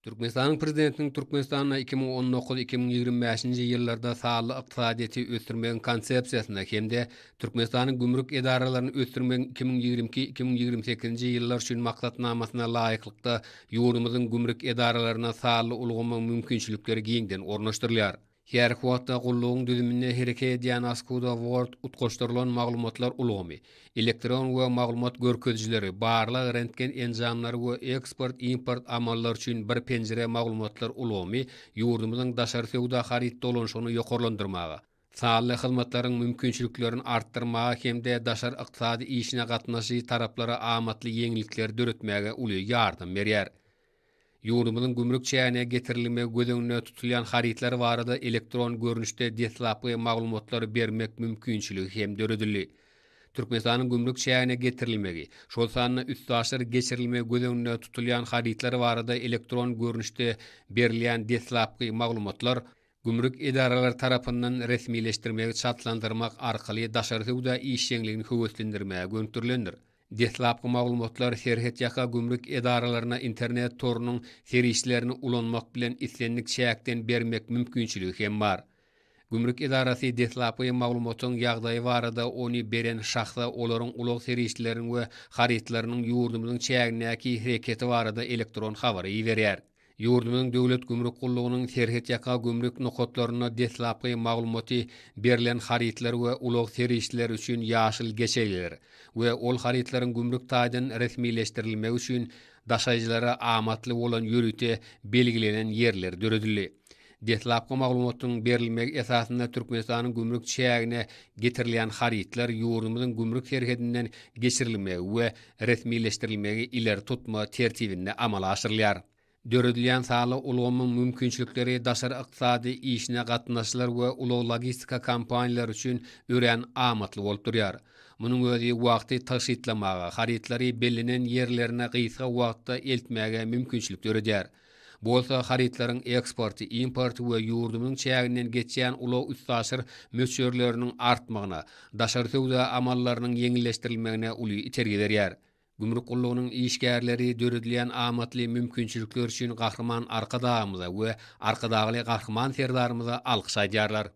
Türkmenistan'ın prezidentinin Türkmenistan'a 2019-2025 ýyllarda sağlı iqtisadiýety ösdürmegiň konsepsiýasyna hemde Türkmenistan'ın gümrük edaralaryny ösdürmegiň 2022-2028 ýyllar üçin maksatnamasyna laýyklykda ýurdumyzyň gümrük edaralaryna sağly ulgama mümkinçilikleri giňden ornaşdyrylýar. Her wagtda gullugyň düzümine hereket edýän Askuda World utgaşdyrylan maglumatlar ulgamy, elektron we maglumat görkezjileri, barlyk rentgen enzamlary we eksport-import amallary üçin bir penjere maglumatlar ulgamy ýurdumyzyň daşary sowda harit dolanşygyny ýokarlandyrmaga, sağly hyzmatlaryň mümkinçiliklerini artdyrmaga hemde daşary ykdysady işine gatnaşy taraplara amatly ýeňilikler döretmäge uly ýardym berýär. Ýurdumyzyň gümrük çägine getirilmegi gözüňne tutulýan haritler barada elektron görnüşde detlaply maglumatlar bermek mümkinçiligi hem döredildi. Türkmenistanyň gümrük çägine getirilmegi, şol sanyna üst geçirilmegi gözüňne tutulýan haritler barada elektron görnüşde berilýän detlaply maglumatlar gümrük edaralary tarapyndan resmileşdirmegi çatlandyrmak arkaly daşary sowda iş ýeňligini höwetlendirmäge göntürilendir. Detlapky maglumatlar serhet ýaka gümrük edaralaryna internet torunyň serişlerini ulanmak bilen islendik çäkden bermek mümkinçiligi hem bar. Gümrük edarasy detlapy maglumatyň ýagdaýy barada ony beren şahsa olaryň ulak serişlerini we haritlarynyň ýurdumyzyň çäginäki hereketi barada elektron habary berýär. Ýurdumyň döwlet gümrük gullugynyň serhet ýaka gümrük nokatlaryna detlapy maglumaty berilen haritler we ulak serişler üçin ýaşyl geçeýler we ol haritlaryň gümrük taýdan resmileşdirilmegi üçin daşaýjylara amatly bolan ýörüte belgilenen ýerler döredildi. Detlapky maglumatyň berilmegi esasynda Türkmenistanyň gümrük çägine getirilýän haritler ýurdumyzyň gümrük herhedinden geçirilmegi we resmileşdirilmegi ileri tutma tertibinde amala aşyrylýar. Döredilýän sağly ulgamyň mümkinçilikleri daşary ykdysady işine gatnaşylar we ulak logistika kompaniýalary üçin ören amatly bolup durýar. Munyň özi wagty taşytlamaga, haritlary bellenen ýerlerine gysga wagtda eltmäge mümkinçilik döredýär. Bolsa haritlaryň eksporty, importy we ýurdumyň çäginden geçýän ulak üstaşyr möçürleriniň artmagyna, daşary sowda amallarynyň ýeňilleşdirilmegine uly itergi berýär. Gümrük gullugynyň işgärleri döredilýän amatly mümkinçilikler üçin gahrman arkadagymyza we arkadagy gahrman serdarymyza alkyş aýdýarlar.